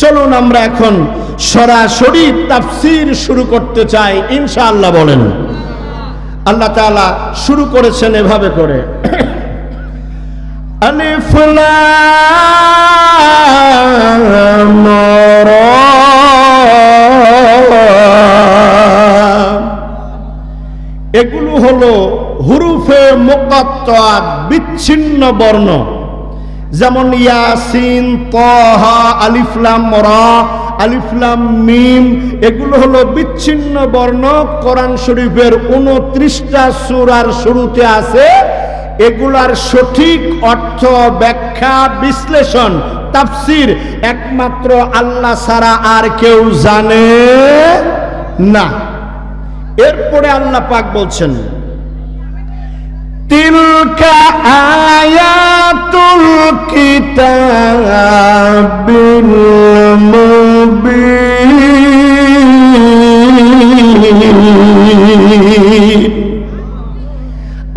চলুন আমরা এখন সরাসরি তাফসীর শুরু করতে চাই ইনশাআল্লাহ। বলেন আল্লাহ তাআলা শুরু করেছেন এভাবে করে, আলিফ লাম রা। এগুলো হলো হুরুফে মুকাত্তাআত, বিচ্ছিন্ন বর্ণ, যেমন ইয়াসিন, তাহা, আলিফ লাম রা, আলিফ লাম মিম। এগুলো হলো বিচ্ছিন্ন বর্ণ। কোরআন শরীফের 29টা সূরার শুরুতে আছে। এগুলার সঠিক অর্থ, ব্যাখ্যা, বিশ্লেষণ, তাফসীর একমাত্র আল্লাহ ছাড়া আর কেউ জানে না। এরপরে আল্লাহ পাক বলছেন, তিলকা আয়াতুল কিতাবিল মুবিন।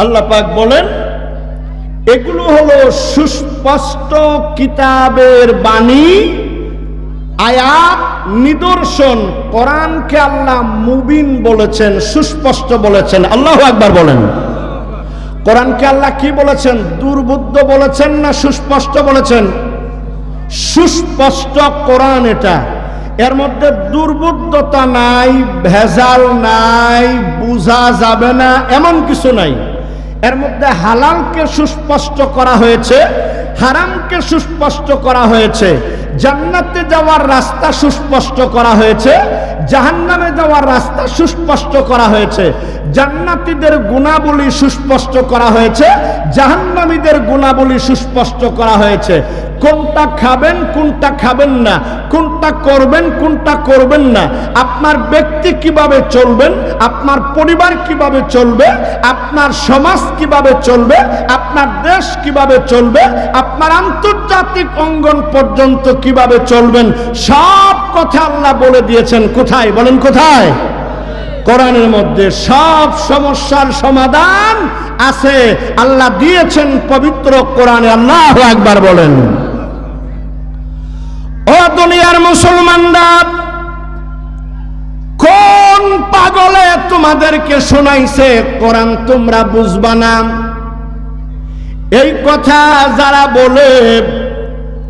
আল্লাহ পাক বলেন এগুলো হলো সুস্পষ্ট কিতাবের বাণী, আয়াত, নিদর্শন। কোরআনকে আল্লাহ মুবিন বলেছেন, সুস্পষ্ট বলেছেন। আল্লাহু আকবার বলেন। কোরআনকে আল্লাহ কি বলেছেন? দুর্বোধ্য বলেছেন না সুস্পষ্ট বলেছেন? সুস্পষ্ট কোরআন এটা। এর মধ্যে দুর্বোধ্যতা নাই, ভেজাল নাই, বোঝা যাবে না এমন কিছু নাই। এর মধ্যে হালালকে সুস্পষ্ট করা হয়েছে, হারামকে সুস্পষ্ট করা হয়েছে, জান্নাতে যাওয়ার রাস্তা সুস্পষ্ট করা হয়েছে, জাহান্নামে যাওয়ার রাস্তা সুস্পষ্ট করা হয়েছে, জান্নাতীদের গুণাবলী সুস্পষ্ট করা হয়েছে, জাহান্নামীদের গুণাবলী সুস্পষ্ট করা হয়েছে। কোনটা খাবেন, কোনটা খাবেন না, কোনটা করবেন, কোনটা করবেন না, আপনার ব্যক্তি কিভাবে চলবেন, আপনার পরিবার কিভাবে চলবে, আপনার সমাজ কিভাবে চলবে, আপনার দেশ কিভাবে চলবে, আপনার আন্তর্জাতিক অঙ্গন পর্যন্ত কিভাবে চলবেন, সব কথা আল্লাহ বলে দিয়েছেন। কোথায় বলেন? কোথায়? কোরআনের মধ্যে সব সমস্যার সমাধান আছে, আল্লাহ দিয়েছেন পবিত্র কোরআনে। আল্লাহু আকবার বলেন। ও দুনিয়ার মুসলমানরা, কোন পাগলে তোমাদেরকে শোনাইছে কোরআন তোমরা বুঝবা না? এই কথা যারা বলে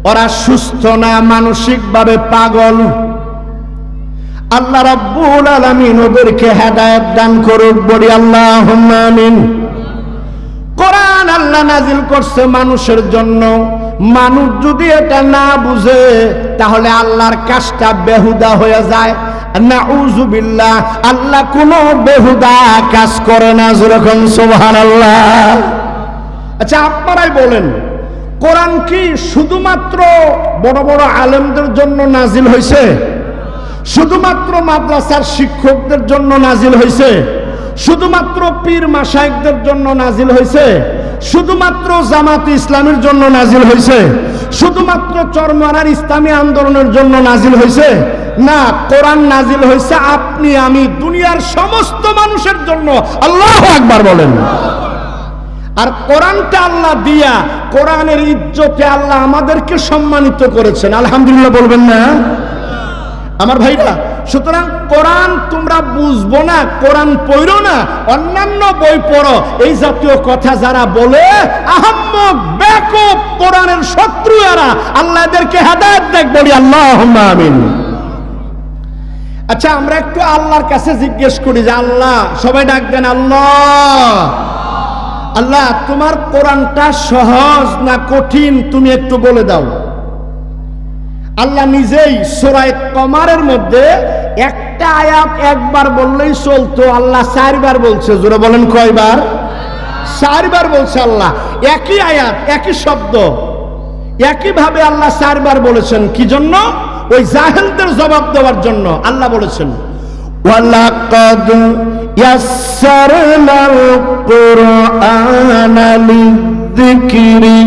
ওরা সুস্থ না, মানসিকভাবে পাগল। আল্লাহ রাব্বুল আলামিন ওদেরকে হেদায়েত দান করুক, বলি আল্লাহুম্মা আমিন। কোরআন আল্লাহ নাজিল করছে মানুষের জন্য। মানুষ যদি এটা না বুঝে তাহলে আল্লাহর কাজটা বেহুদা হয়ে যায়। নাউযুবিল্লাহ, আল্লাহ কোনো বেহুদা কাজ করে না। যেরকম সুবহানাল্লাহ। আচ্ছা আপনারাই বলেন, কোরআন কি শুধুমাত্র বড় বড় আলেমদের জন্য নাজিল হয়েছে? শুধুমাত্র মাদ্রাসার শিক্ষকদের জন্য নাজিল হয়েছে? শুধুমাত্র পীর মাশায়েখদের জন্য নাজিল হয়েছে? শুধুমাত্র জামাতে ইসলামের জন্য নাজিল হয়েছে? শুধুমাত্র চরমনার ইসলামী আন্দোলনের জন্য নাজিল হয়েছে? না, কোরআন নাজিল হয়েছে আপনি আমি দুনিয়ার সমস্ত মানুষের জন্য। আল্লাহু আকবার বলেন। আর কোরআনটা আল্লাহ দিয়া, কোরআনের ইজ্জতে আল্লাহ আমাদেরকে সম্মানিত করেছেন। আলহামদুলিল্লাহ বলবেন না আমার ভাইরা? সুতরাং কোরআন তোমরা বুঝবো না, কোরআন পড়ো না, অন্যান্য বই পড়ো, এই জাতীয় কথা যারা বলে আহাম্মক, বেকুব, কোরআনের শত্রু এরা। আল্লাহ এদেরকে হেদায়েত দেখ, বলি আল্লাহুম্মা আমিন। আচ্ছা আমরা একটু আল্লাহর কাছে জিজ্ঞেস করি যে আল্লাহ, সবাই ডাক দেন আল্লাহ। আল্লাহ তোমার কোরআনটা সহজ না কঠিন তুমি একটু বলে দাও। আল্লাহ নিজেই সূরা কমারের মধ্যে একটা আয়াত একবার বললেই চলতো, আল্লাহ 4 বার বলছে। জোরে বলেন কয়বার? 4 বার বলছে আল্লাহ। একই আয়াত, একই শব্দ, একই ভাবে আল্লাহ 4 বার বলেছেন। কি জন্য? ওই জাহেলদের জবাব দেওয়ার জন্য। আল্লাহ বলেছেন ওয়ালাকাদ ইয়াসসারনাল কুরআনা লিযিকরি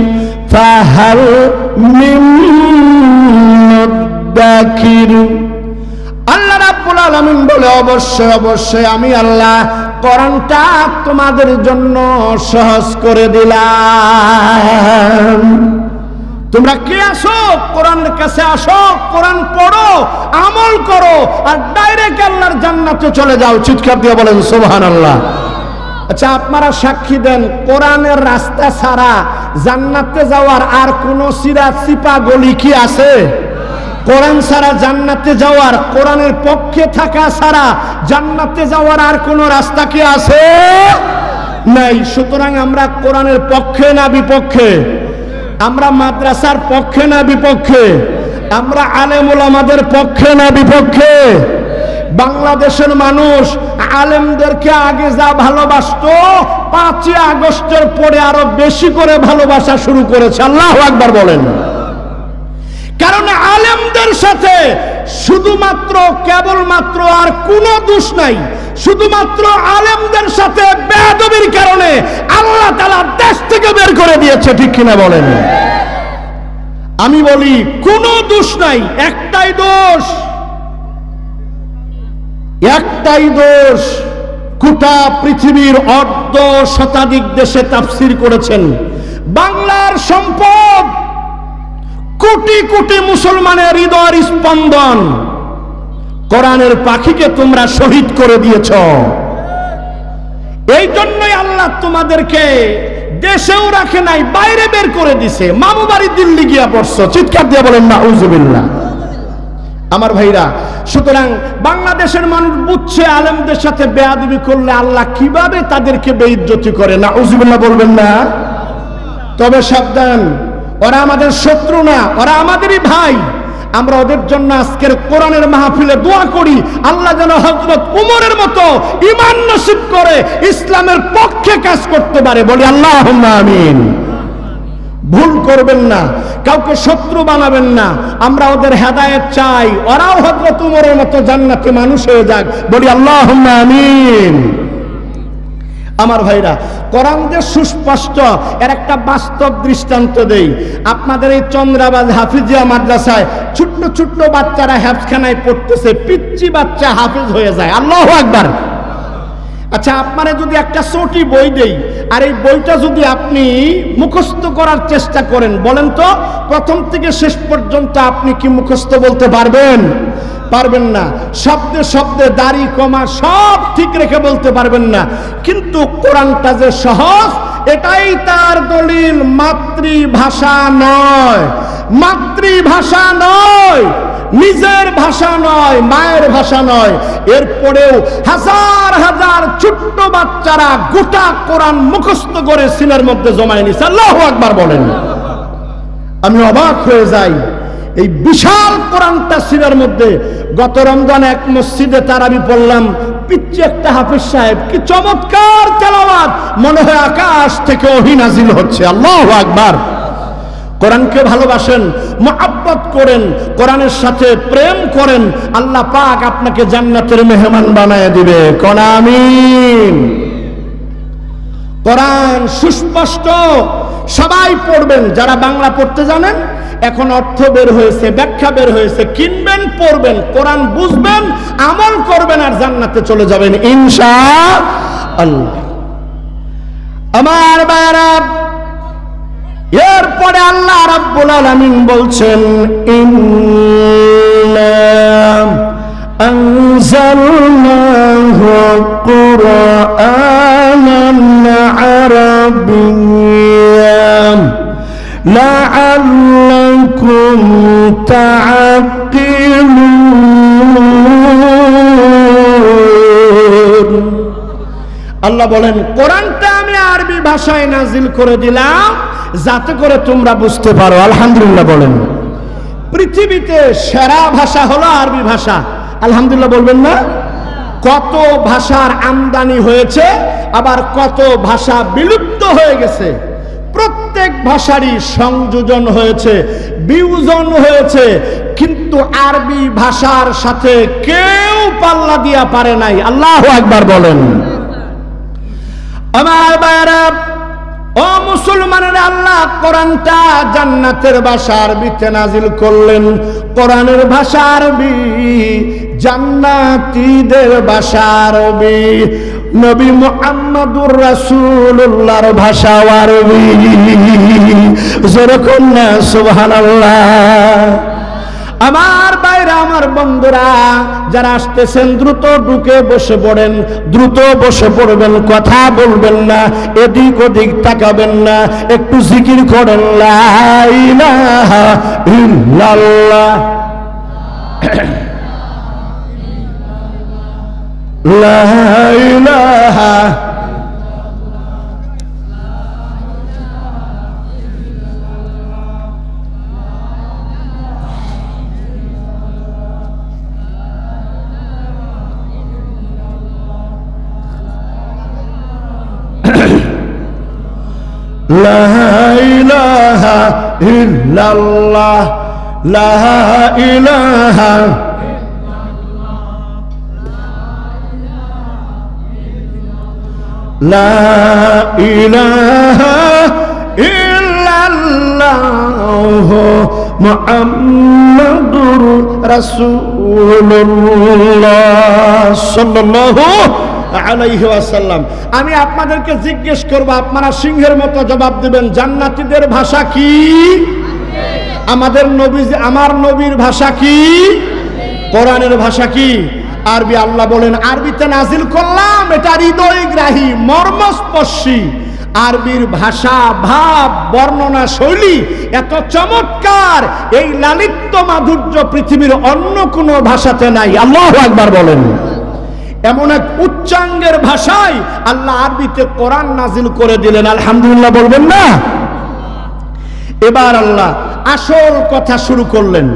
ফাহাল মিন মুদ্দাকির। আল্লাহ রাব্বুল আলামিন বলে অবশ্যই অবশ্যই আমি আল্লাহ কোরআনটা তোমাদের জন্য সহজ করে দিলাম। তোমরা কে আসো? কোরআনের কাছে আসো, কোরআন পড়ো, আমল করো, আর ডাইরেক্ট আল্লাহর জান্নাতে চলে যাও। চিৎকার দিয়ে বলেন সুবহানাল্লাহ। আচ্ছা, আপনারা সাক্ষী দেন, কোরআনের রাস্তা ছাড়া জান্নাতে যাওয়ার আর কোন সিরাত চিপা গলি কি আছে? কোরআন ছাড়া জান্নাতে যাওয়ার, কোরআনের পক্ষে থাকা ছাড়া জান্নাতে যাওয়ার আর কোন রাস্তা কি আছে? নাই। সুতরাং আমরা কোরআনের পক্ষে না বিপক্ষে? আমরা মাদ্রাসার পক্ষে না বিপক্ষে? আমরা আলেম ওলামাদের পক্ষে না বিপক্ষে? বাংলাদেশের মানুষ আলেমদেরকে আগে যা ভালোবাসতো, 5ই আগস্টের পরে আরো বেশি করে ভালোবাসা শুরু করেছে। আল্লাহু আকবার বলেন। কারণ আলেমদের সাথে শুধুমাত্র কেবলমাত্র আর কোনো দোষ নাই, শুধুমাত্র আলেমদের সাথে বেয়াদবির কারণে আল্লাহ তাআলা দেশ থেকে বের করে দিয়েছে। ঠিক কিনা বলেন? আমি বলি কোনো দোষ নাই, একটাই দোষ, একটাই দোষ। গোটা পৃথিবীর অর্ধ শতাধিক দেশে তাফসীর করেছেন। বাংলার সম্পদ, কোটি কোটি মুসলমানের হৃদয়ের স্পন্দন, কোরআনের পাখিকে তোমরা শহীদ করে দিয়েছ। এই জন্যই আল্লাহ তোমাদেরকে দেশেও রাখে নাই, বাইরে বের করে দিছে। মামু বাড়ি দিল্লি গিয়া পড়ছো। চিৎকার দিয়ে বলেন নাউজুবিল্লাহ। আমার ভাইরা, সুতরাং বাংলাদেশের মানুষ বুঝছে আলেমদের সাথে বেয়াদবি করলে আল্লাহ কিভাবে তাদেরকে বেইজ্জতি করে। নাউজুবিল্লাহ বলবেন না? তবে সাবধান, ওরা আমাদের শত্রু না, ওরা আমাদেরই ভাই। আমরা ওদের জন্য আজকের কোরআনের মাহফিলে দোয়া করি, আল্লাহ যেন হযরত উমরের মতো ঈমান নসিব করে ইসলামের পক্ষে কাজ করতে পারে। বলি আল্লাহুম্মা আমিন। ভুল করবেন না, কাউকে শত্রু বানাবেন না। আমরা ওদের হেদায়েত চাই, ওরাও হযরত উমরের মতো জান্নাতি মানুষ হয়ে যাক। বলি আল্লাহুম্মা আমিন। আমার ভাইরা, কোরআন যে সুস্পষ্ট, এর একটা বাস্তব দৃষ্টান্ত দেই। আপনাদের এই চন্দ্রাবাদ হাফিজিয়া মাদ্রাসায় ছোট্ট ছোট্ট বাচ্চারা হেফজখানায় পড়তেছে, পিচ্চি বাচ্চা হাফিজ হয়ে যায়। আল্লাহু আকবার। আচ্ছা, আপনারা যদি একটা ছোটি বই দেই, আর এই বইটা যদি আপনি মুখস্থ করার চেষ্টা করেন, বলেন তো প্রথম থেকে শেষ পর্যন্ত আপনি কি মুখস্থ বলতে পারবেন? পারবেন না। শব্দে শব্দে দাড়ি কমা সব ঠিক রেখে বলতে পারবেন না। কিন্তু কোরআনটা যে সহজ, এটাই তার দলিল। মাতৃভাষা নয়, মাতৃভাষা নয়, নিজের ভাষা নয়, মায়ের ভাষা নয়। এরপরেও হাজার হাজার ছোট্ট বাচ্চারা গোটা কোরআন মুখস্থ করে সিনার মধ্যে জমায় নিছে। আল্লাহু আকবার বলেন। আমি অবাক হয়ে যাই, এই বিশাল কোরআনটা সিনার মধ্যে। গত রমজান এক মসজিদে তারাবি পড়লাম, পিচ্চি একটা হাফেজ সাহেব, কি চমৎকার তেলাওয়াত, মনে হয় আকাশ থেকে ওহী নাজিল হচ্ছে। আল্লাহু আকবার। কোরআনকে ভালোবাসেন, মুহাব্বত করেন, কোরআনের সাথে প্রেম করেন, আল্লাহ পাক আপনাকে জান্নাতের মেহমান বানায় দিবে। কোন আমিন। কোরআন সুস্পষ্ট, সবাই পড়বেন। যারা বাংলা পড়তে জানেন, এখন অর্থ বের হয়েছে, ব্যাখ্যা বের হয়েছে, কিনবেন, পড়বেন, কোরআন বুঝবেন, আমল করবেন, আর জান্নাতে চলে যাবেন ইনশাআল্লাহ। আমার ভাইরা, এরপরে আল্লাহ রাব্বুল আলামিন বলছেন, ইন্না আনজালনাহু কুরআনান আরাবিয়্যান লাআল্লাকুম তা'কিলুন। আল্লাহ বলেন, কোরআনটা আমি আরবি ভাষায় নাজিল করে দিলাম যাতে করে তোমরা বুঝতে পারো। আলহামদুলিল্লাহ বলেন। পৃথিবীতে সেরা ভাষা হলো আরবি ভাষা। আলহামদুলিল্লাহ বলবেন না? কত ভাষার আমদানি হয়েছে, আবার কত ভাষা বিলুপ্ত হয়ে গেছে। প্রত্যেক ভাষারই সংযোজন হয়েছে, বিয়োজন হয়েছে, কিন্তু আরবি ভাষার সাথে কেউ পাল্লা দিয়া পারে নাই। আল্লাহু আকবার বলেন। আমার ভাইরা, ও মুসলমানেরা, আল্লাহ কোরআনটা জান্নাতের ভাষা আরবিতে নাজিল করলেন। কোরআনের ভাষা আরবি, জান্নাতীদের ভাষা আরবি, নবী মুহাম্মদুর রাসূলুল্লাহর ভাষা আরবি। যেরকম না সুবহানাল্লাহ। আমার বাইরে, আমার বন্ধুরা যারা আসতেছেন দ্রুত ঢুকে বসে পড়েন, দ্রুত বসে পড়বেন, কথা বলবেন না, এদিক ওদিক তাকাবেন না, একটু জিকির করেন লা ইলাহা ইল্লাল্লাহ, লা ইলাহা লা ইলাহা ইল্লাল্লাহ, লা ইলাহা লা ইলাহা ইল্লাল্লাহ মুহাম্মাদুর রাসূলুল্লাহ সাল্লাল্লাহু আলাইহি ওয়াসাল্লাম। আমি আপনাদেরকে জিজ্ঞেস করব, আপনারা সিংহের মতো জবাব দিবেন, জান্নাতীদের ভাষা কি? আমাদের নবী, আমার নবীর ভাষা কি? কোরআনের ভাষা কি? আরবি। আল্লাহ বলেন আরবিতে নাজিল করলাম, এটা হৃদয়গ্রাহী, মর্মস্পর্শী। আরবির ভাষা, ভাব, বর্ণনা শৈলী এত চমৎকার, এই লালিত্য মাধুর্য পৃথিবীর অন্য কোনো ভাষাতে নাই। আল্লাহু আকবার বলেন। এমন এক উচ্চাঙ্গের ভাষায় আল্লাহ আরবিতে কোরআন নাজিল করে দিলেন, আলহামদুলিল্লাহ বলবেন না? এবার আল্লাহ আসল কথা শুরু করলেন।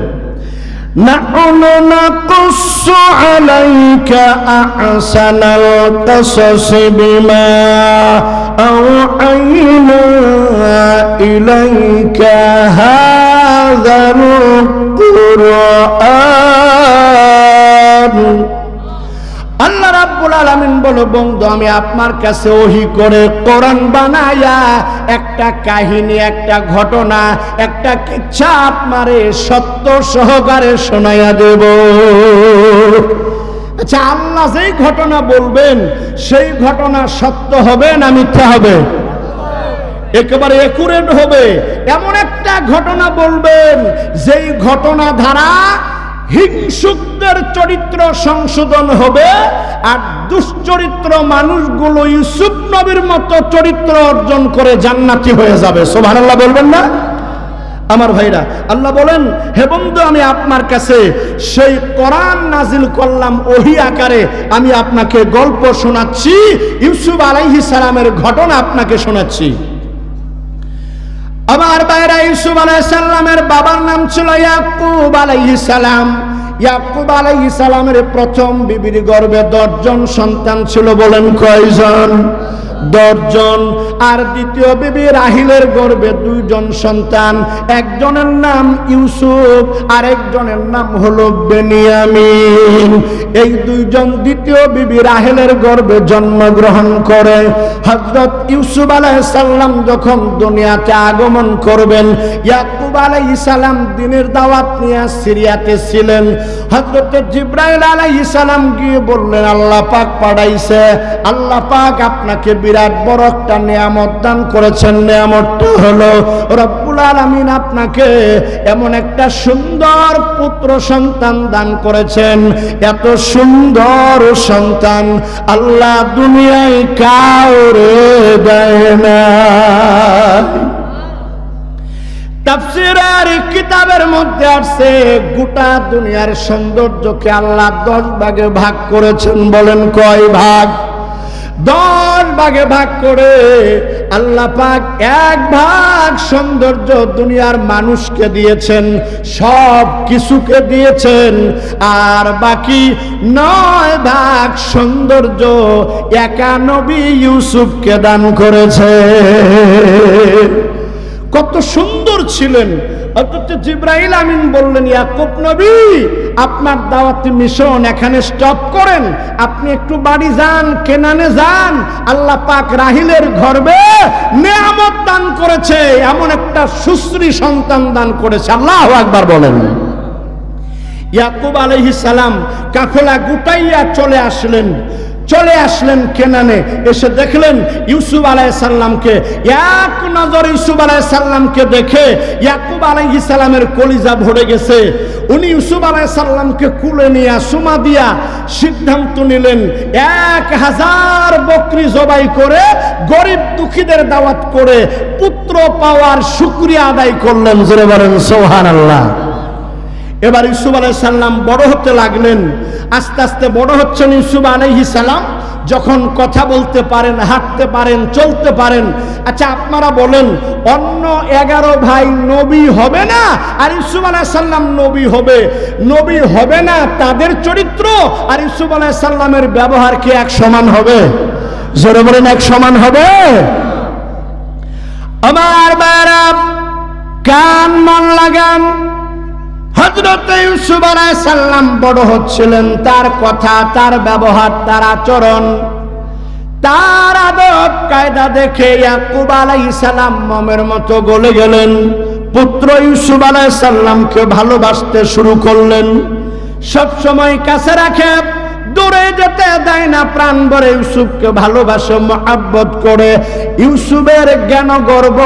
নাহনু নাকুসু আলাইকা আহসানাল কাসাসি বিমা আওহাইনা ইলাইকা হাযাল কুরআন। আল্লাহ রাব্বুল আলামিন বলে, বন্ধু আমি আপনার কাছে ওহী করে কোরআন বানায়া একটা কাহিনী, একটা ঘটনা, একটা কিচ্ছা আপনারে সত্য সহকারে শোনায়া দেব। আচ্ছা, আল্লাহ যেই ঘটনা বলবেন সেই ঘটনা সত্য হবে না মিথ্যা হবে? একেবারে একুরেট হবে। এমন একটা ঘটনা বলবেন যেই ঘটনা ধারা হিংসুকদের চরিত্র সংশোধন হবে, আর দুশ্চরিত্র মানুষগুলো ইউসুফ নবীর মতো চরিত্র অর্জন করে জান্নাতি হয়ে যাবে। সুবহানাল্লাহ বলবেন না? আমার ভাইরা, আল্লাহ বলেন, হে বন্ধু আমি আপনার কাছে সেই কোরআন নাজিল করলাম ওহী আকারে, আমি আপনাকে গল্প শোনাচ্ছি, ইউসুফ আলাইহিস সালামের ঘটনা আপনাকে শোনাচ্ছি। আমার ভাইরা, ইউসুফ আলাইহিস সালামের বাবার নাম ছিল ইয়াকুব আলাইহিস সালাম। ইয়াকুব আলাইহিস সালামের প্রথম বিবির গর্ভে 10 জন সন্তান ছিল। বলেন কয়জন? 10 জন। আর দ্বিতীয় বিবি রাহিলের গর্ভে 2 জন সন্তান, একজনের নাম ইউসুফ আর একজনের নাম হলো বেনিয়ামিন। এই 2 জন দ্বিতীয় বিবি রাহেলের গর্ভে জন্মগ্রহণ করে। হযরত ইউসুফ আলাইহিস সালাম যখন দুনিয়াতে আগমন করবেন, ইয়াকুব আলাইহিস সালাম দ্বীনের দাওয়াত নিয়ে সিরিয়াতে ছিলেন। হযরত জিবরাইল আলাইহিস সালাম গিয়ে বললেন, আল্লাহ পাক পাঠাইছে, আল্লাহ পাক আপনাকে বিরাট বড় একটা নিয়ামত দান করেছেন। নিয়ামতটা হলো রব্বুল আলামিন আপনাকে এমন একটা সুন্দর পুত্র সন্তান দান করেছেন। এত সুন্দর সন্তান আল্লাহ দুনিয়ায় কাউরে দেয় না। তাফসীরের কিতাবের মধ্যে আছে, গোটা দুনিয়ার সৌন্দর্যকে আল্লাহ 10 ভাগে ভাগ করেছেন। বলেন কয় ভাগ? 10 ভাগে ভাগ করে আল্লাহ পাক 1 ভাগ সৌন্দর্য দুনিয়ার মানুষকে দিয়েছেন, সব কিছুকে দিয়েছেন। আর বাকি 9 ভাগ সৌন্দর্য একা নবী ইউসুফকে দান করেছে। কত সুন্দর ছিলেন। অথচ জিবরাইল আমিন বললেন, ইয়াকুব নবী আপনার দাওয়াতি মিশন এখানে স্টপ করেন, আপনি একটু বাড়ি যান, কেনানে যান। আল্লাহ পাক রাহিলের গর্ভে নিয়ামত দান করেছে, এমন একটা সুশ্রী সন্তান দান করেছে। আল্লাহু আকবার বলেন। ইয়াকুব আলাইহিস সালাম কাফেলা গুটাইয়া চলে আসলেন কেনানে। এসে দেখলেন ইউসুফ আলাইহিস সালামকে। এক নজর ইউসুফ আলাইহিস সালামকে দেখে ইয়াকুব আলাইহিস সালামের কলিজা ভরে গেছে। উনি ইউসুফ আলাইহিস সালামকে কুলে নিয়ে সুমা দিয়া সিদ্ধান্ত নিলেন 1000 বকরি জবাই করে গরিব দুঃখীদের দাওয়াত করে পুত্র পাওয়ার শুকরিয়া আদায় করলেন। জোরে বলেন সুবহানাল্লাহ। এবার ইউসুফ আলাইহিস সালাম বড় হতে লাগলেন। আস্তে আস্তে বড় হচ্ছেন ইউসুফ আলাইহিস সালাম। যখন কথা বলতে পারেন, হাঁটতে পারেন, চলতে পারেন। আচ্ছা আপনারা বলেন, অন্য 11 ভাই নবী হবে না আর ইউসুফ আলাইহিস সালাম নবী হবে না? তাদের চরিত্র আর ইউসুফ আলাইহিস সালামের ব্যবহার কি এক সমান হবে? জোরে বলেন, এক সমান হবে? আমার ভাইরা কান মন লাগান। হযরত ইউসুফ আলাইহিস সালাম বড় হচ্ছিলেন। তার কথা, তার ব্যবহার, তার আচরণ, তার আদব কায়দা দেখে ইয়াকুব আলাইহিস সালাম মোমের মতো গলে গেলেন। পুত্র ইউসুফ আলাইহিস সালামকে ভালোবাসতে শুরু করলেন। সব সময় কাছে রাখে, দূরে যেতে দেয় না। প্রাণ ভরে ইউসুফকে ভালোবাসে, মহব্বত করে। ইউসুফের জ্ঞান গর্ব,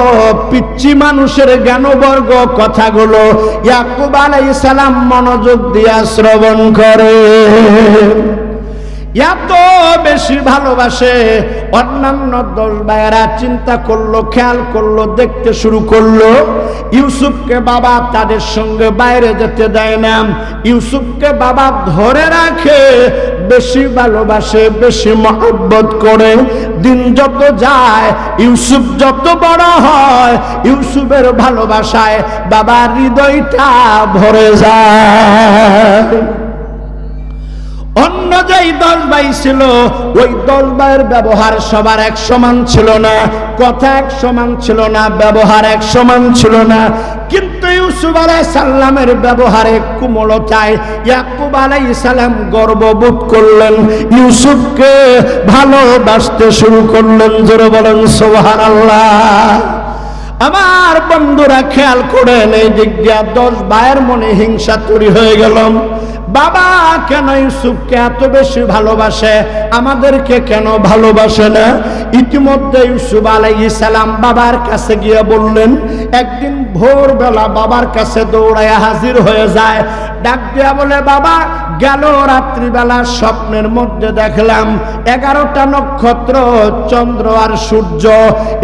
পিচ্চি মানুষের জ্ঞানবর্গ কথাগুলো ইয়াকুব আলাইহিস সালাম মনোযোগ দিয়ে শ্রবণ করে। এত বেশি ভালোবাসে। অন্যান্য 10 ভাইয়েরা চিন্তা করলো, খেয়াল করলো, দেখতে শুরু করলো ইউসুফকে বাবা তাদের সঙ্গে বাইরে যেতে দেয় না। ইউসুফকে বাবা ধরে রাখে, বেশি ভালোবাসে, বেশি মহব্বত করে। দিন যত যায়, ইউসুফ যত বড় হয়, ইউসুফের ভালোবাসায় বাবার হৃদয়টা ভরে যায়। অন্য যেই 10 ভাই ছিল, ওই 10 ভাইয়ের ব্যবহার সবার এক সমান ছিল না, কথা এক সমান ছিল না, ব্যবহার এক সমান ছিল না। কিন্তু ইউসুফ আলাইহিস সালামের ব্যবহারে কোমলতায় ইয়াকুব আলাইহিস সালাম গর্ববোধ করলেন, ইউসুফকে ভালোবাসতে শুরু করলেন। জোরে বলেন সুবহানাল্লাহ। আমার বন্ধুরা খেয়াল করেন, এই দিক দিয়া 10 ভাইয়ের মনে হিংসা তৈরি হয়ে গেল। বাবা কেন ইউসুফকে এত বেশি ভালোবাসে, আমাদেরকে কেন ভালোবাসে না? ইতিমধ্যে ইউসুফ আলাইহিস সালাম বাবার কাছে গিয়ে বললেন। একদিন ভোরবেলা বাবার কাছে দৌড়াইয়া হাজির হয়ে যায়। ডাক দিয়া বলে, বাবা গেল রাত্রিবেলা স্বপ্নের মধ্যে দেখলাম 11টা নক্ষত্র, চন্দ্র আর সূর্য,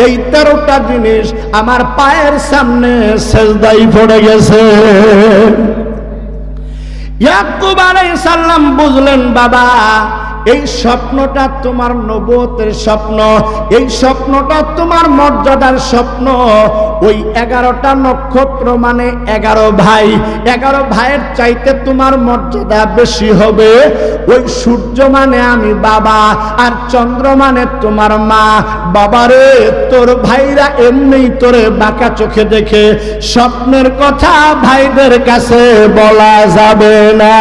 এই 13টা জিনিস আমার পায়ের সামনে সেজদায় পড়ে গেছে। ইয়াকুব আলাইহিস সালাম বুঝলেন, বাবা এই স্বপ্নটা তোমার নবুয়তের স্বপ্ন, এই স্বপ্নটা তোমার মর্যাদার স্বপ্ন। ওই 11টা নক্ষত্র মানে 11 ভাই, 11 ভাইয়ের চাইতে তোমার মর্যাদা বেশি হবে। ওই সূর্য মানে আমি বাবা, আর চন্দ্র মানে তোমার মা। বাবারে, তোর ভাইরা এমনি তোরে বাঁকা চোখে দেখে, স্বপ্নের কথা ভাইদের কাছে বলা যাবে না।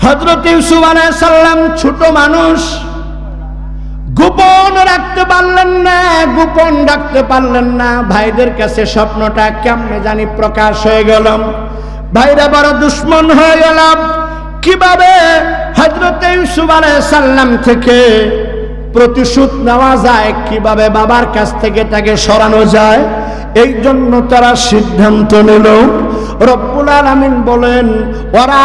হযরত ইউসুফ আলাইহিস সালাম ছোট মানুষ, গোপন রাখতে পারলেন না। ভাইদের কাছে স্বপ্নটা কেমনে জানি প্রকাশ হয়ে গেল। ভাইরা বড় দুশ্মন হয়ে গেল। কিভাবে হযরত ইউসুফ আলাইহিস সালাম থেকে প্রতিশোধ নেওয়া যায়, কিভাবে বাবার কাছ থেকে তাকে সরানো যায়, এই জন্য তারা সিদ্ধান্ত নিল। রব্বুল আলামিন বলেন, ওরা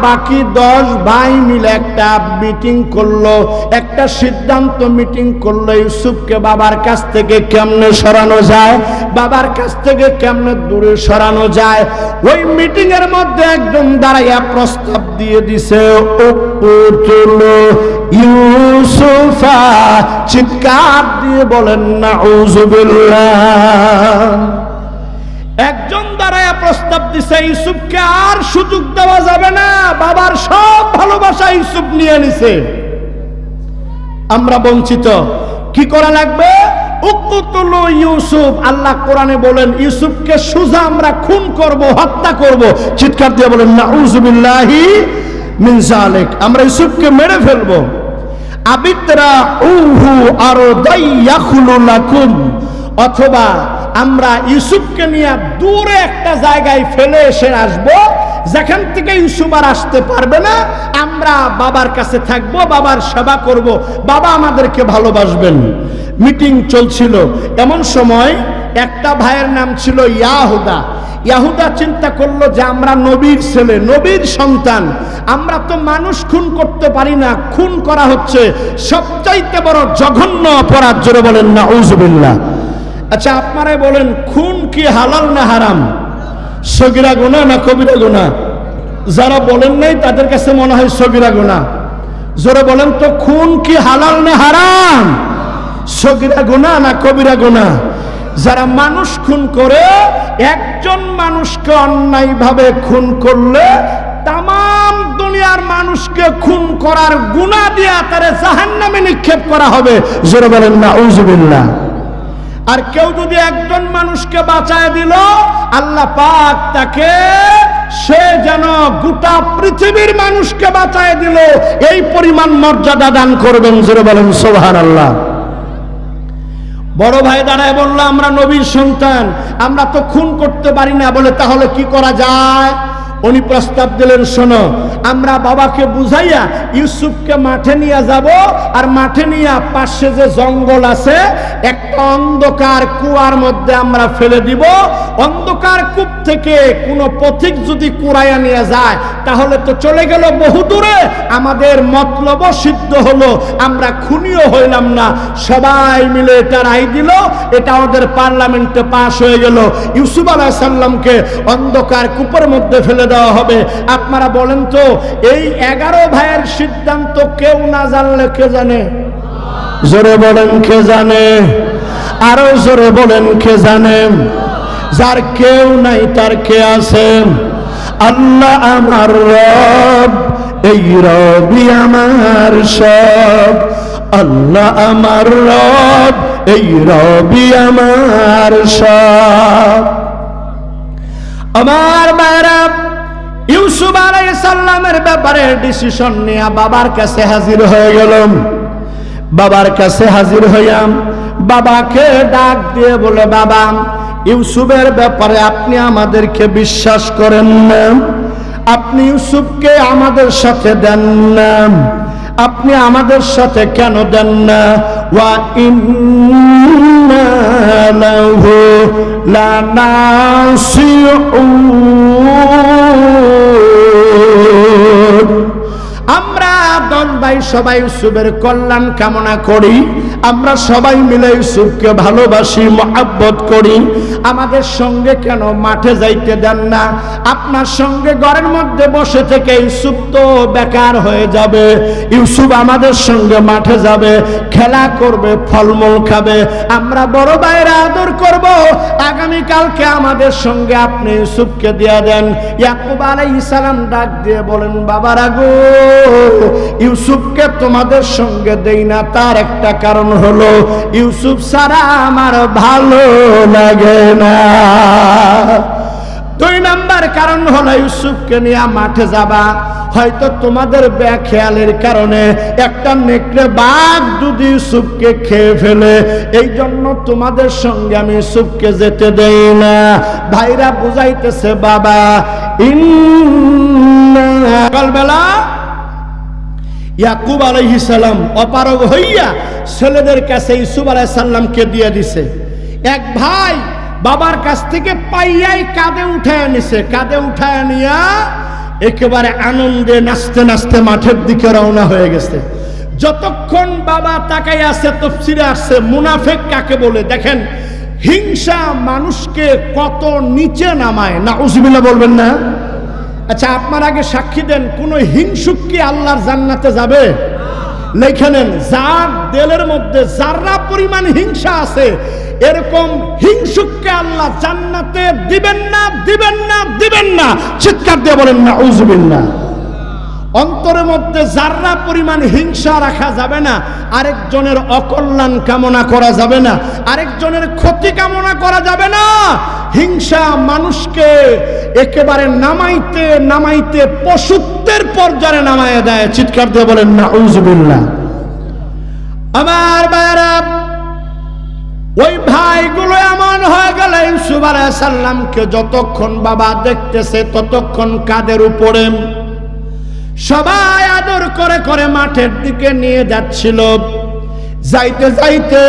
বাকি 10 ভাই মিলে একটা মিটিং করলো, একটা সিদ্ধান্ত মিটিং করলো, ইউসুফকে বাবার কাছ থেকে কেমনে সরানো যায়, বাবার কাছ থেকে কেমনে দূরে সরানো যায়। ওই মিটিং এর মধ্যে একজন দাঁড়াইয়া প্রস্তাব দিয়ে দিছে, উকতুলু ইউসুফা। চিৎকার দিয়ে বলেন নাউযুবিল্লাহ। একজন দাঁড়ায়া প্রস্তাব দিছে, ইউসুফকে আর সুযোগ দেওয়া যাবে না। বাবার সব ভালোবাসা ইউসুফ নিয়ে নিছে, আমরা বঞ্চিত। কি করা লাগবে? উকতুলু ইউসুফ। আল্লাহ কোরআনে বলেন, ইউসুফকে সোজা আমরা খুন করব, হত্যা করব। চিৎকার দিয়ে বলেন নাউযুবিল্লাহি মিন যালিক। আমরা ইউসুফকে মেরে ফেলবো। আবিতরা উহু আরদাই ইয়াখলু লাকুম। অথবা আমরা ইউসুফকে নিয়ে দূরে একটা জায়গায় ফেলে এসে আসব, যেখান থেকে ইউসুফ আর আসতে পারবে না। আমরা বাবার কাছে থাকবো, বাবার সেবা করব, বাবা আমাদেরকে ভালোবাসবেন। মিটিং চলছিল, এমন সময় একটা ভাইয়ের নাম ছিল ইয়াহুদা। ইয়াহুদা চিন্তা করলো যে আমরা নবীর ছেলে, নবীর সন্তান, আমরা তো মানুষ খুন করতে পারি না, খুন করা হচ্ছে সবচাইতে বড় জঘন্য অপরাধ। জোরে বলেন নাউজুবিল্লাহ। আচ্ছা আপনারাই বলেন, খুন কি হালাল না হারাম? সগীরা গুনাহ না কবিরা গুনাহ? যারা বলেন নাই তাদের কাছে মনে হয় সগীরা গুনাহ। জোরে বলেন তো, খুন কি হালাল না হারাম? সগীরা গুনাহ না কবিরা গুনাহ? যারা মানুষ খুন করে, একজন মানুষকে অন্যায়ভাবে খুন করলে তাম দুনিয়ার মানুষকে খুন করার গুনাহ দিয়া তারে জাহান্নামে নিক্ষেপ করা হবে। জোরে বলেন নাউজুবিল্লাহ। আর কেউ যদি একজন মানুষকে বাঁচায় দিল, আল্লাহ পাক তাকে সে যেন গোটা পৃথিবীর মানুষকে বাঁচায় দিল এই পরিমাণ মর্যাদা দান করবেন। জোরে বলেন সুবহানাল্লাহ। বড় ভাই দাঁড়ায় বলল, আমরা নবীর সন্তান, আমরা তো খুন করতে পারি না। বলে তাহলে কি করা যায়? উনি প্রস্তাব দিলেন, শোনো, আমরা বাবাকে বুঝাইয়া ইউসুফকে মাঠে নিয়ে যাব, আর মাঠে নিয়ে পাশে যে জঙ্গল আছে একটা অন্ধকার কুয়ার মধ্যে আমরা ফেলে দিব। অন্ধকার কূপ থেকে কোনো পথিক যদি কুড়াইয়া নিয়ে যায় তাহলে তো চলে গেল বহু দূরে, আমাদের মতলব সিদ্ধ হলো, আমরা খুনিও হইলাম না। সবাই মিলে এটা রায় দিল, এটা ওদের পার্লামেন্টে পাশ হয়ে গেল। ইউসুফ আলাইহিস সালামকে অন্ধকার কূপের মধ্যে ফেলে দেওয়া হবে। আপনারা বলেন তো, এই 11 ভাইয়ের সিদ্ধান্ত কেউ না জানলে কে জানে? জোরে বলেন কে জানে? আরো জোরে বলেন কে জানে? যার কেউ নাই তার কে আছে? আল্লাহ আমার রব, এই রবই আমার সব। আল্লাহ আমার রব, এই রবই আমার সব। আমার ভাইরা, ইউসুফ আলাইহিস সালামের ব্যাপারে ডিসিশন নিয়ে বাবার কাছে হাজির হয়ে গেলাম। বাবার কাছে হাজির হইয়াম, বাবাকে ডাক দিয়ে বলে, বাবা, ইউসুফের ব্যাপারে আপনি আমাদেরকে বিশ্বাস করেন না, আপনি ইউসুফকে আমাদের সাথে দেন না, আপনি আমাদের সাথে কেন দেন না? ওয়া ইন্না লাহু লানাসিউন, আমরা 10 ভাই সবাই ইউসুফের কল্যাণ কামনা করি, আমরা সবাই মিলে ইউসুফকে ভালোবাসি, মহব্বত করি। আমাদের সঙ্গে কেন মাঠে যাইতে দেন না? আপনার সঙ্গে ঘরের মধ্যে বসে থেকে ইউসুফ তো বেকার হয়ে যাবে। ইউসুফ আমাদের সঙ্গে মাঠে যাবে, খেলা করবে, ফলমূল খাবে, আমরা বড় ভাইরা আদর করব। আগামী কালকে আমাদের সঙ্গে আপনি ইউসুফকে দিয়ে দেন। ইয়াকুব আলাইহিস সালাম ডাক দিয়ে বলেন, বাবারা গো, ইউসুফকে তোমাদের সঙ্গে দেই না, তার একটা কারণ হলো ইউসুফ ছাড়া আমার ভালো লাগে না। 2 নাম্বার কারণ হলো ইউসুফকে নিয়ে মাঠে যাবা, হয়তো তোমাদের বেখেয়ালের কারণে একটা নেকড়ে বাঘ যদি ইউসুফকে খেয়ে ফেলে, এই জন্য তোমাদের সঙ্গে আমি ইউসুফকে যেতে দেই না। ভাইরা বুঝাইতেছে, বাবা সকালবেলা ইয়াকুব আলাইহিস সালাম অপারগ হইয়া ছেলেদের কাছে ইউসুফ আলাইহিস সালামকে দিয়ে দিছে। এক ভাই বাবার কাছ থেকে পাইয়াই কাঁধে উঠায় নিছে, কাঁধে উঠায় নিয়া একেবারে আনন্দে নাচতে নাচতে মাঠের দিকে রওনা হয়ে গেছে। যতক্ষণ বাবা তাকাই আছে, তাফসীরে আসছে মুনাফিক কাকে বলে। দেখেন, হিংসা মানুষকে কত নিচে নামায়। নাউজুবিল্লাহ বলবেন না? আচ্ছা, আপনার আগে সাক্ষী দেন, কোন হিংসুক কি আল্লাহর জান্নাতে যাবে? লেখে নেন, যার দিলের মধ্যে যারা পরিমাণ হিংসা আছে, এরকম হিংসুককে আল্লাহ জান্নাতে দিবেন না, দিবেন না, দিবেন না। চিৎকার দিয়ে বলেন নাউজুবিল্লাহ। অন্তরের মধ্যে যারা পরিমাণ হিংসা রাখা যাবে না, আরেকজনের অকল্যাণ কামনা করা যাবে না, আরেকজনের ক্ষতি কামনা করা যাবে না। হিংসা মানুষকে একেবারে নামাইতে নামাইতে পশুত্বের পর্যায়ে নামায় দেয়। চিৎকার দিয়ে বলেন নাউজুবিল্লাহ। আমার ভাইরা, ওই ভাইগুলো এমন হয়ে গেল ইউসুফ আলাইহিস সালামকে যতক্ষণ বাবা দেখতেছে ততক্ষণ কাদের উপরে সবাই আদর করে করে মাঠের দিকে নিয়ে যাচ্ছিল। যাইতে যাইতে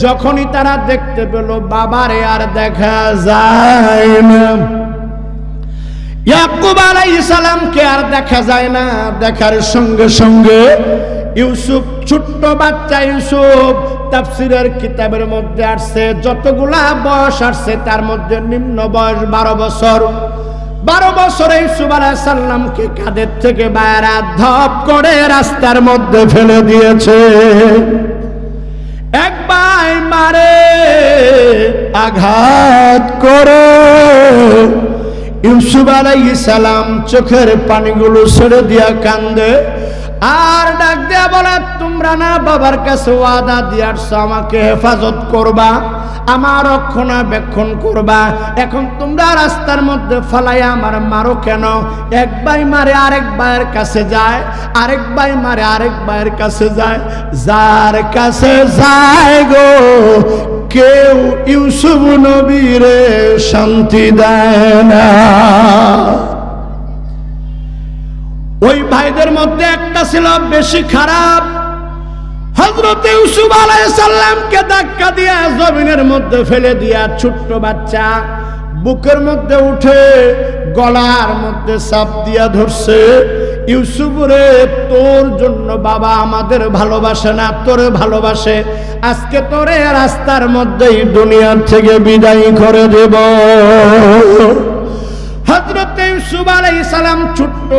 যখনই তারা দেখতে পেল বাবারে আর দেখা যায় না, ইয়াকুব আলাইহিস সালামকে আর দেখা যায় না। দেখার সঙ্গে সঙ্গে ইউসুফ, ছোট্ট বাচ্চা ইউসুফ, তাফসীরের কিতাবের মধ্যে আসছে যতগুলা বয়স আসছে তার মধ্যে নিম্ন বয়স 12 বছর। 12 বছরে ইউসুফ আলাইহিস সালামকে কাঁধের থেকে বাইরে ধপ করে রাস্তার মধ্যে ফেলে দিয়েছে। এক ভাই মারে আঘাত করে ইউসুফ আলাইহিস সালাম চোখের পানিগুলো ছেড়ে দিয়া কান্দে আর ডাক দিয়া বলে, তোমরা না বাবার কাছে ওয়াদা দিয়েছো আমাকে হেফাজত করবা, আমার রক্ষণাবেক্ষণ করবা, এখন তোমরা রাস্তার মধ্যে ফালাইয়া আমার মারো কেন? এক ভাই মারে আরেক ভাইয়ের কাছে যায়, আরেক ভাই মারে আরেক ভাইয়ের কাছে যায়, যার কাছে যায় গো কেউ ইউসুফ নবীরে শান্তি দেয় না। ওই ভাইদের মধ্যে একটা ছিল বেশি খারাপ। হযরত ইউসুফ আলাইহিস সালামকে ধাক্কা দিয়ে জমিনের মধ্যে ফেলে দিয়া ছোট্ট বাচ্চা বুকের মধ্যে উঠে গলার মধ্যে চাপ দিয়া ধরছে, ইউসুফ রে তোর জন্য বাবা আমাদের ভালোবাসে না, তোরে ভালোবাসে, আজকে তোরে রাস্তার মধ্যেই দুনিয়ার থেকে বিদায় করে দেব। হযরত ইউসুফ আলাইহিস সালাম ছোট্ট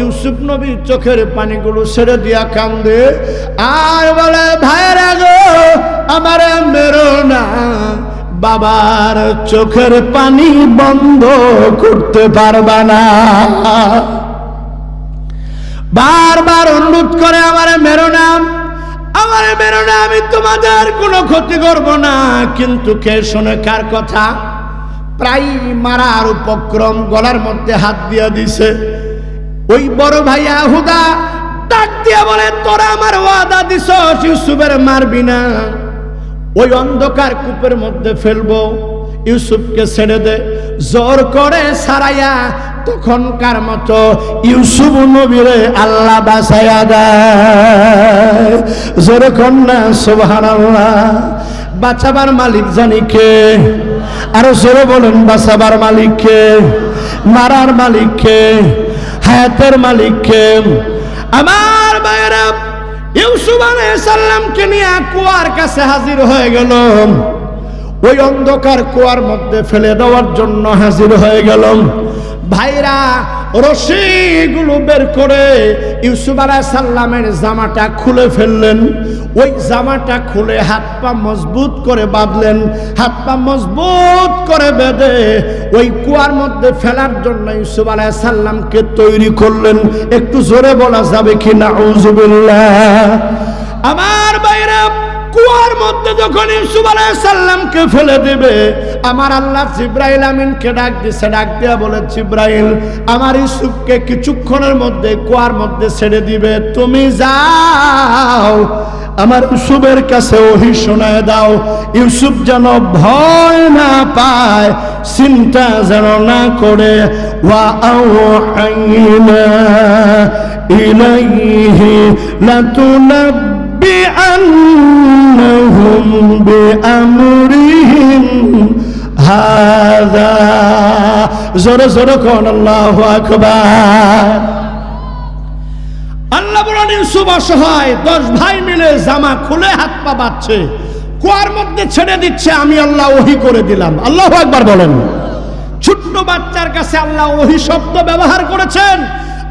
ইউসুফ নবী চোখের পানিগুলো ছেড়ে দিয়া কান্দে আর বলে, ভাইরা গো আমারে মেরো না, বাবার চোখের পানি বন্ধ করতে পারবা না। বারবার অনুরোধ করে, আমারে মেরো না, আমারে মেরো না, আমি তোমাদের কোনো ক্ষতি করব না। কিন্তু কে শোনে কার কথা? প্রায় মারার উপক্রম, গলার মধ্যে হাত দিয়া দিছে। ওই বড় ভাই আহুদা ডাক দিয়া বলে, তোরা আমার ওয়াদা দিছস ইউসুফের মারবি না, ওই অন্ধকার কূপের মধ্যে ফেলবো, ইউসুফকে ছেড়ে দে। জোর করে সারাইয়া তখনকার মতো ইউসুফ নবীরে আল্লাহ বাঁচাইয়া দেয়। জোরে কন্যা সুবহানাল্লাহ। বাঁচাবার মালিক জানি কে? আরো জোরে বলেন, বাঁচাবার মালিক কে? মারার মালিক কে? হায়াতের মালিক কে? আমার ভাইয়েরা, ইউসুফ আলাইহিস সালামকে নিয়ে কুয়ার কাছে হাজির হয়ে গেল। ওই অন্ধকার কুয়ার মধ্যে ফেলে দেওয়ার জন্য হাজির হয়ে গেল। ভাইরা রশিগুলো বের করে ইউসুফ আলাইহিস সালামের জামাটা খুলে ফেললেন। ওই জামাটা খুলে হাত পা মজবুত করে বাঁধলেন, হাত পা মজবুত করে বেঁধে ওই কুয়ার মধ্যে ফেলার জন্য ইউসুফ আলাইহিস সালামকে তৈরি করলেন। একটু জোরে বলা যাবে কি নাউযুবিল্লাহ? আমার ভাইরা, কুয়ার মধ্যে যখন ইউসুফ আলাইহিস সালামকে ফেলে দিবে, আমার আল্লাহ জিবরাইল আমিনকে ডাক দিছে, ডাক দিয়া বলে, জিবরাইল আমার ইউসুফকে কিছুক্ষণের মধ্যে কুয়ার মধ্যে ছেড়ে দিবে, তুমি যাও আমার ইউসুফের কাছে ওহী শোনায় দাও, ইউসুফ যেন ভয় না পায়, চিন্তা যেন না করে। ওয়া আওহাইনা ইলাইহি লাতুনাব্বিআন্নাহুম বিআমরিহিম হাযা। জোরে জোরে কোন আল্লাহু আকবার। আল্লাহ বলেন, ইউসুফ অসহায়, 10 ভাই মিলে জামা খুলে হাত পা বাঁধছে, কুয়ার মধ্যে ছেড়ে দিচ্ছে, আমি আল্লাহ ওহী করে দিলাম। আল্লাহু আকবার বলেন। ছোট্ট বাচ্চার কাছে আল্লাহ ওহী শব্দ ব্যবহার করেছেন।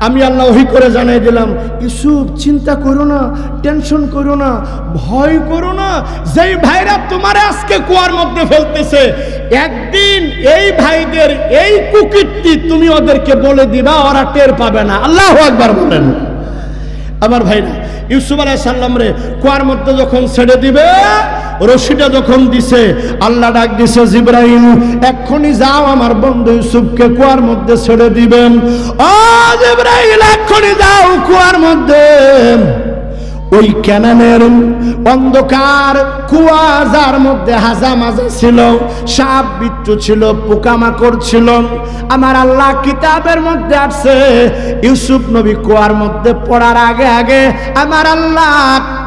আমি আল্লাহ ওহী করে জানাই দিলাম, ইউসুফ চিন্তা করো না, টেনশন করো না, ভয় করো না, যেই ভাইরা তোমারে আজকে কুয়ার মধ্যে ফেলতেছে, একদিন এই ভাইদের এই কুকীর্তি তুমি ওদেরকে বলে দিবা, ওরা টের পাবে না। আল্লাহু আকবার বলেন। আমার ভাইরা, ইউসুফ আলাইহিস সালাম রে কুয়ার মধ্যে যখন ছেড়ে দিবে, রশিটা যখন দিছে, আল্লাহ ডাক দিছে, জিবরাইল এক্ষুনি যাও আমার বন্ধু ইউসুফকে কুয়ার মধ্যে ছেড়ে দিবেন। ও জিবরাইল, এক্ষুনি যাও কুয়ার মধ্যে। ওই ক্যানানের অন্ধকার কুয়াজার মধ্যে হাজা মাজা ছিল, সাপ বিচ্ছু ছিল, পোকামাকড় ছিল। আমার আল্লাহ কিতাবের মধ্যে আসছে ইউসুফ নবী কুয়ার মধ্যে পড়ার আগে আগে আমার আল্লাহ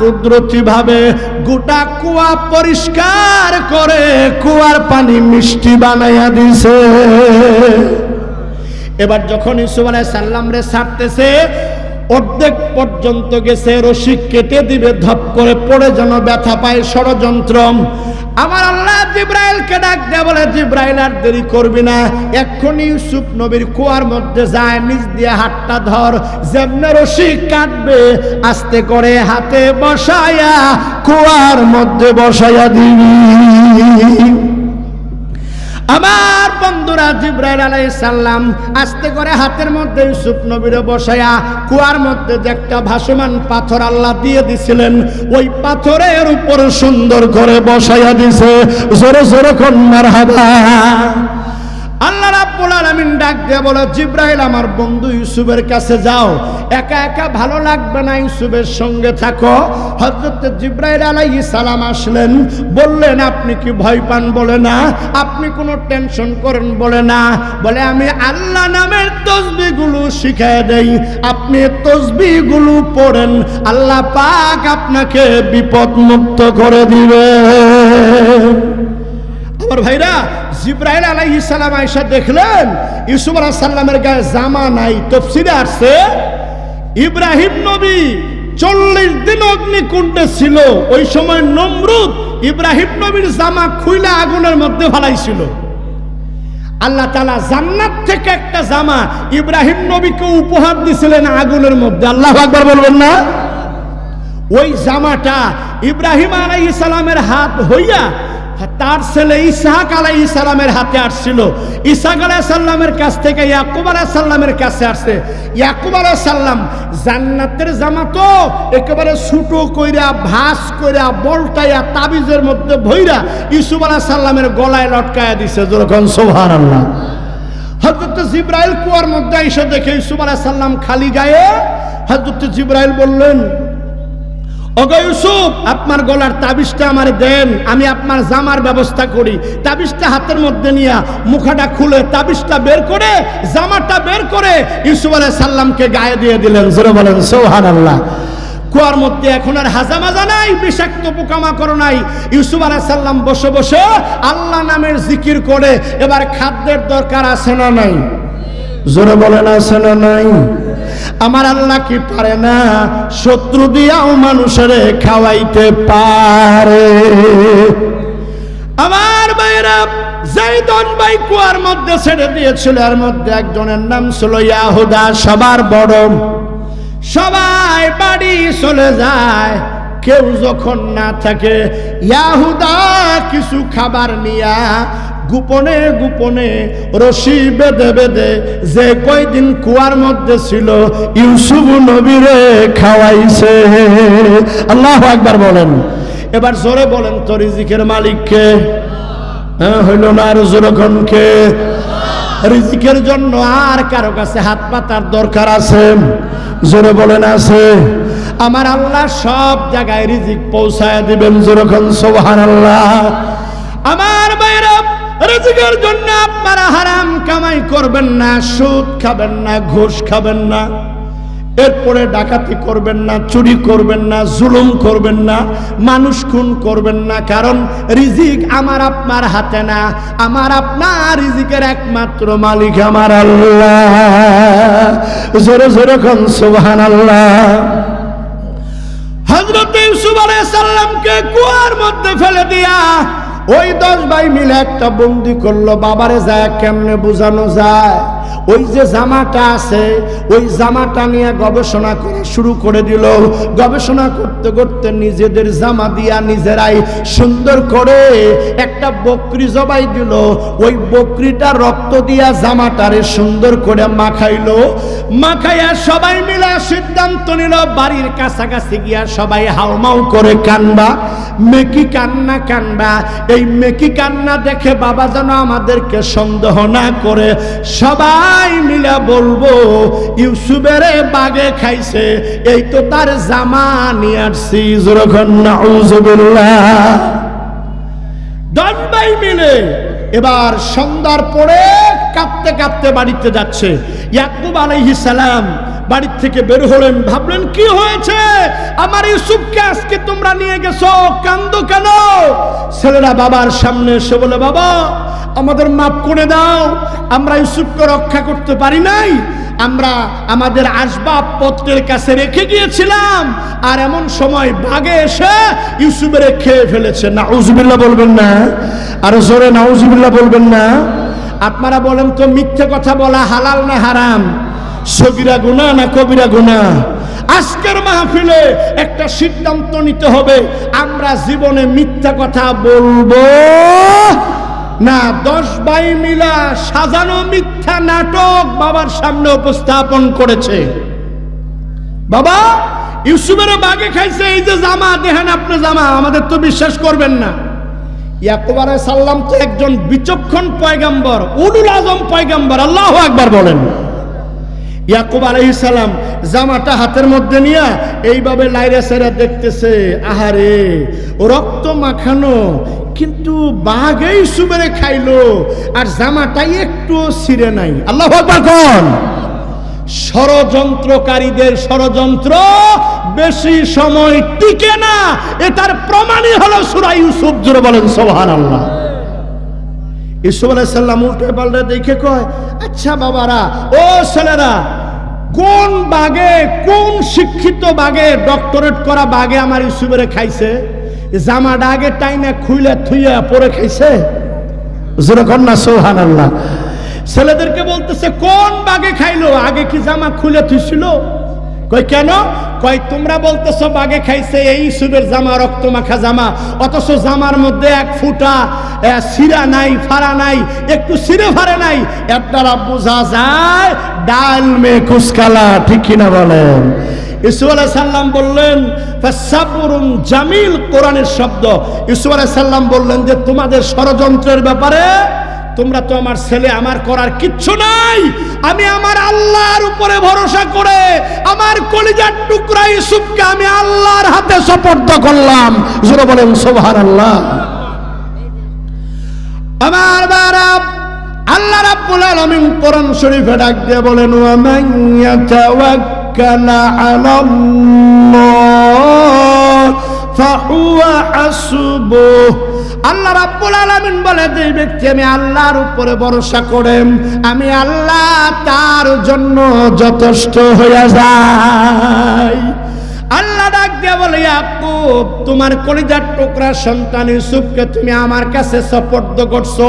কুদরতি ভাবে গোটা কুয়া পরিষ্কার করে কুয়ার পানি মিষ্টি বানাইয়া দিছে। এবার যখন ইউসুফ আলাইহিস সালাম রে ছাড়তেছে, অর্ধেক পর্যন্ত গেছে, রশি কেটে দিবে, ধপ করে পড়ে যেন ব্যথা পায়, ষড়যন্ত্র। আমার আল্লাহ জিব্রাইলকে ডাক দেয়া বলে, জিব্রাইল আর দেরি করবি না, এক্ষুনি ইউসুফ নবীর কুয়ার মধ্যে যায়, নিচ দিয়ে হাতটা ধর, যেমনে রশি কাটবে আস্তে করে হাতে বসায়া কুয়ার মধ্যে বসায়া দিবি। আমার বন্ধুরা, জিব্রাইল আলাইহিস সালাম আস্তে করে হাতের মধ্যে ইউসুফ নবীরে বসায়া কুয়ার মধ্যে যে একটা ভাসমান পাথর আল্লাহ দিয়ে দিছিলেন, ওই পাথরের উপর সুন্দর করে বসায়া দিছে। জোরে জোরে কোন মারহাবা। আল্লাহ রাব্বুল আলামিন ডাক দিয়ে বলে, জিব্রাইল আমার বন্ধু ইউসুফের কাছে যাও, একা একা ভালো লাগবে না, ইউসুফের সঙ্গে থাকো। হযরত জিব্রাইল আলাইহিস সালাম আসলেন, বললেন আপনি কি ভয় পান? বলে না। আপনি কোনো টেনশন করেন? বলে না। বলে আমি আল্লাহ নামের তাসবিহগুলো শিখায় দেই, আপনি তাসবিহগুলো পড়েন, আল্লাহ পাক আপনাকে বিপদ মুক্ত করে দিবে। আমার ভাইরা, জিব্রাইল আলাইহিস সালাম আয়েশা দেখলেন ইউসুফ আলাইহিস সালামের গায়ে জামা নাই। তাফসীরে আসছে ইব্রাহিম নবী 40 দিন অগ্নিকুণ্ডে ছিল, ওই সময় নমরুদ ইব্রাহিম নবীর জামা খুইলা আগুনের মধ্যে ফেলাইছিল। আল্লাহ তাআলা জান্নাত থেকে একটা জামা ইব্রাহিম নবীকে উপহার দিয়েছিলেন আগুনের মধ্যে। আল্লাহু আকবার বলবেন না? ওই জামাটা ইব্রাহিম আলাইহিস সালামের হাত হইয়া তার ছেলে ইসহাক আলাইহিস সালামের হাতে আসছিল। ইসহাক আলাইহিস সালামের কাছ থেকে ইয়াকুব আলাইহিস সালামের কাছে আসছে। ইয়াকুব আলাইহিস সালাম জান্নাতের জামা তো একেবারে ছোট কইরা ভাঁজ কইরা বলটাইয়া তাবিজের মধ্যে ভইরা ইউসুফ আলাইহিস সালামের গলায় লটকায়া দিছে। যখন সুবহানাল্লাহ। হযরত জিব্রাইল কুয়ার মধ্যে এসে দেখে ইউসুফ আলাইহিস সালাম খালি গায়ে। হযরত জিব্রাইল বললেন, ওগো ইউসুফ, আপনার গলার তাবিজটা আমারে দেন, আমি আপনার জামার ব্যবস্থা করি। তাবিজটা হাতের মধ্যে নিয়ে মুখাটা খুলে তাবিজটা বের করে জামাটা বের করে ইউসুফ আলাইহিস সালামকে গায়ে দিয়ে দিলেন। জোরে বলেন সুবহানাল্লাহ। কুয়ার মধ্যে এখন আর হাজামাজা নাই, বিষাক্ত পোকামাকড় নাই। ইউসুফ আলাইহিস সালাম বসে বসে আল্লাহ নামের জিকির করে। এবার খাদ্যের দরকার আছে না নাই? জোরে বলেন আছে না নাই? আমার আল্লাহ কি পারে না? শত্রু দিয়াও মানুষের খাওয়াইতে পারে। আমার ভাইরা, যাইদন ভাই কুয়ার মধ্যে ছেড়ে দিয়েছিল, এর মধ্যে একজনের নাম ছিল ইয়াহুদা। সবার বড়, সবাই বাড়ি চলে যায়, কেউ যখন না থাকে ইয়াহুদা কিছু খাবার নিয়া গোপনে গোপনে রশি বেঁধে বেঁধে যে কয়দিন কুয়ার মধ্যে ছিল ইউসুফ নবীরে খাওয়াইছে। আল্লাহু আকবার বলেন। এবার জোরে বলেন তো, রিজিকের মালিককে? হইল না? আর জোরে কোন কে? রিজিকের জন্য আর কারো কাছে হাত পাতার দরকার আছে? জোরে বলেন আছে? আমার আল্লাহ সব জায়গায় রিজিক পৌঁছায় দিবেন। জোরে কোন সুবহানাল্লাহ। আমার ভাইরা, রিজিকের জন্য আপনারা হারাম কামাই করবেন না, সুদ খাবেন না, ঘুষ খাবেন না, এরপরে ডাকাতি করবেন না, চুরি করবেন না, জুলুম করবেন না, মানুষ খুন করবেন না। কারণ রিজিক আমার আপনার হাতে না, আমার আপনার রিজিকের একমাত্র মালিক আমার আল্লাহ। জোরে জোরে কোন সুবহানাল্লাহ। হযরত ইউসুফ আলাইহিস সালামকে কুয়ার মধ্যে ফেলে দিয়া ওই 10 ভাই মিলে একটা বন্দি করলো। বাবারে যায় কেমনে বোঝানো যায়? ওই যে জামাটা আছে, ওই জামাটা নিয়ে গবেষণা করা শুরু করে দিল। গবেষণা করতে করতে নিজেদের জামা দিয়া নিজেরাই সুন্দর করে একটা বকরি জবাই দিল। ওই বকরিটা রক্ত দিয়া জামাটারে সুন্দর করে মাখাইলো। মাখাইয়া সবাই মিলে সিদ্ধান্ত নিল বাড়ির কাছাকাছি গিয়া সবাই হাউমাউ করে কানবা, মেকি কান্না কানবা। এই মেকি কান্না দেখে বাবা যেন আমাদেরকে সন্দেহ না করে সবাই মিলে বলবো ইউসুফের বাগে খাইছে, এই তো তার জামা নিয়ে আসছি। যখন নাউযুবিল্লাহ 10 ভাই মিলে এবার সন্ধ্যার পরে কাঁপতে কাঁপতে বাড়িতে যাচ্ছে। ইয়াকুব আলাইহিস সালাম বাড়ি থেকে বের হলেন, ভাবলেন কি হয়েছে, আমার ইউসুফকে আজকে তোমরা নিয়ে গেছো, কান্দো কেন? ছেলেরা বাবার সামনে এসে বলে, বাবা আমাদের মাফ করে দাও, আমরা ইউসুফকে রক্ষা করতে পারি নাই, আমরা আমাদের আসবাবপত্রের কাছে রেখে গিয়েছিলাম, আর এমন সময় বাঘে এসে ইউসুফের খেয়ে ফেলেছে। নাউজুবিল্লাহ বলবেন না? আর জোরে নাউজুবিল্লাহ বলবেন না? আপনারা বলেন তো, মিথ্যে কথা বলা হালাল না হারাম? সগীরা গুনাহ না কবিরা গুনাহ? আজকের মাহফিলে একটা সিদ্ধান্ত নিতে হবে, আমরা জীবনে মিথ্যা কথা বলবো না। 10 ভাই মিলা সাজানো মিথ্যা নাটক বাবার সামনে উপস্থাপন করেছে। বাবা ইউসুফের বাগে খাইছে, এই যে জামা দেখেন আপনি, জামা আমাদের তো বিশ্বাস করবেন না। ইয়াকুব আলাইহিস সালাম তো একজন বিচক্ষণ পয়গম্বর, উলুল আজম পয়গম্বর, আল্লাহু আকবার বলেন। ইয়াকুব আলাইহিস সালাম জামাটা হাতের মধ্যে নিয়ে এইভাবে লাইরা সাইরা দেখতেছে, আহারে রক্ত মাখানো, কিন্তু বাঘে ইউসুফেরে খাইলো আর জামাটাই একটু ছিঁড়ে নাই। আল্লাহু আকবার কোন? ষড়যন্ত্রকারীদের ষড়যন্ত্র বেশি সময় টিকে না, এটার প্রমাণই হলো সূরা ইউসুফ। জোরে বলেন সুবহানাল্লাহ। ইউসুফ আলাইহিস সালাম উল্টে পাল্টে দেখে কয়, আচ্ছা বাবারা, ও ছেলেরা, কোন বাগে, কোন শিক্ষিত বাগে, ডক্টরেট করা বাগে আমার ইউসুফেরে খাইছে? জামাটা আগে টাইনা খুইলা থুইয়া পরে খাইছে? জোরে কর না সুবহানাল্লাহ। ছেলেদেরকে বলতেছে, কোন বাগে খাইলো? আগে কি জামা খুলে থুইছিল? কই কেন? কই তোমরা বলতেছো বাগে খাইছে, এই ইউসুফের জামা রক্ত মাখা জামা, অথচ জামার মধ্যে এক ফুটা সিরা নাই, ফাড়া নাই, একটু সিরে ফাড়ে নাই। আপনারা বোঝা যায় ডাল মে কুসকালা, ঠিক কিনা বলেন? ইউসুফ আলাইহিস সালাম বললেন ফাসাবরুন জামিল, কোরআনের শব্দ। ইউসুফ আলাইহিস সালাম বললেন যে তোমাদের ষড়যন্ত্রের ব্যাপারে তোমরা তো আমার ছেলে, আমার করার কিচ্ছু নাই, আমি আমার আল্লাহর উপরে ভরসা করে আমার কলিজার টুকরা ইউসুফকে আমি আল্লাহর হাতে সুপর্দ করলাম। জোরে বলেন সুবহানাল্লাহ। আমার বাবা আল্লাহ রাব্বুল আলামিন কোরআন শরীফে ডাক দিয়ে বলেন, ওয়া মান ইয়াতাওয়াক্কাল আলাল্লাহ ফাহুয়া হাসবুহ। আল্লাহ রাব্বুল আলামিন বলে, যে ব্যক্তি আমি আল্লাহর উপরে ভরসা করে, আমি আল্লাহ তার জন্য যথেষ্ট হয়ে যায়। আল্লাহ ডাক দিয়ে বলে, ইয়াকুব তোমার কলিজার টুকরা সন্তান ইউসুফকে তুমি আমার কাছে সুপর্দ করছো,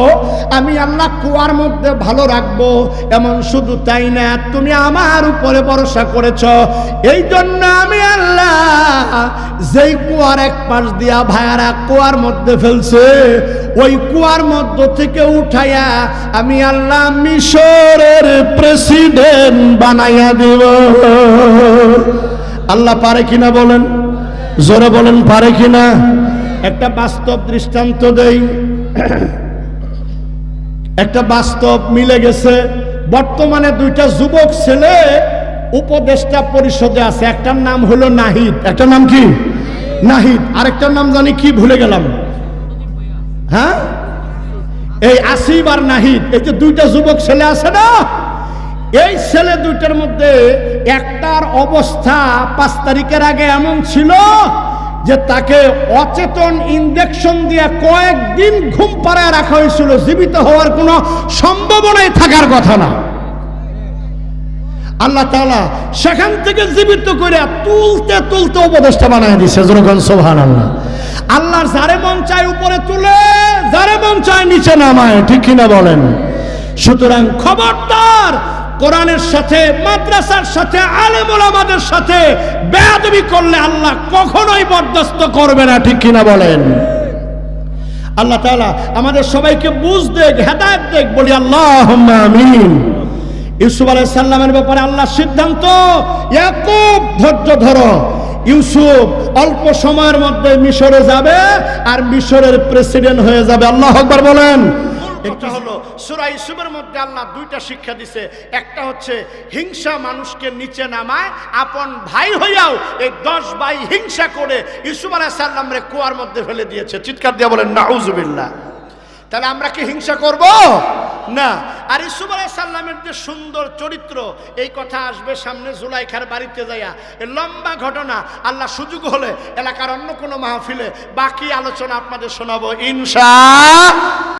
আমি আল্লাহ কুয়ার মধ্যে ভালো রাখবো। এমন শুধু তাই না, তুমি আমার উপরে ভরসা করেছো, এই জন্য আমি আল্লাহ যেই কুয়ার এক পাশ দিয়া ভাইয়ারা কুয়ার মধ্যে ফেলছে, ওই কুয়ার মধ্য থেকে উঠাইয়া আমি আল্লাহ মিশরের প্রেসিডেন্ট বানাইয়া দিব। আল্লাহ পারে কিনা বলেন? জোরে বলেন, পারে কিনা? একটা বাস্তব দৃষ্টান্ত দেই, একটা বাস্তব মিলে গেছে। বর্তমানে 2টা যুবক ছেলে উপদেষ্টা পরিষদে আছে, একটার নাম হলো নাহিদ, একটার নাম কি? নাহিদ, আরেকটার নাম জানি কি, ভুলে গেলাম। হ্যাঁ, এই আসিফ আর নাহিদ, এই যে 2টা যুবক ছেলে আছে না, এই ছেলে 2টার মধ্যে একটার অবস্থা 5 তারিখের আগে এমন ছিল যে তাকে অচেতন ইনজেকশন দিয়ে কয়েকদিন ঘুম পাড়ায় রাখা হয়েছিল, জীবিত হওয়ার কোনো সম্ভাবনাই থাকার কথা না। আল্লাহ তাআলা সেখান থেকে জীবিত করে তুলতে তুলতে উপদেষ্টা বানায় দিয়েছে। যখন সুবহানাল্লাহ। আল্লাহর যারে মন চায় উপরে তুলে, যারে মন চায় নিচে নামায়, ঠিক কিনা বলেন? সুতরাং খবরদার, কোরআনের সাথে, মাদ্রাসার সাথে, আলেম ওলামাদের সাথে বেয়াদবি করলে আল্লাহ কখনোই বরদাস্ত করবে না, ঠিক কিনা বলেন? আল্লাহ তাআলা আমাদের সবাইকে বুঝ দেখ, হেদায়েত দেখ, বলি আল্লাহুম্মা আমিন। ইউসুফ আলাইহিস সালামের ব্যাপারে আল্লাহ সিদ্ধান্ত, ইয়াকুব ধৈর্য ধরো, ইউসুফ অল্প সময়ের মধ্যে মিশরে যাবে আর মিশরের প্রেসিডেন্ট হয়ে যাবে। আল্লাহু আকবার বলেন। একটা হলো সূরা ইউসুফের মধ্যে আল্লাহ দুইটা শিক্ষা দিছে। একটা হচ্ছে হিংসা মানুষকে নিচে নামায়, আপন ভাই হইয়াও এই 10 ভাই হিংসা করে ইউসুফ আলাইহিস সালামরে কুয়ার মধ্যে ফেলে দিয়েছে। চিৎকার দিয়ে বলেন নাউজুবিল্লাহ। তাহলে আমরা কি হিংসা করব না? আর ইউসুফ আলাইহিস সালামের যে সুন্দর চরিত্র, এই কথা আসবে সামনে জুলাইখার বাড়িতে যাইয়া, এই লম্বা ঘটনা। আল্লাহ সুযোগ হলে এলাকার অন্য কোনো মাহফিলে বাকি আলোচনা আপনাদের শোনাবো ইনশাআল্লাহ।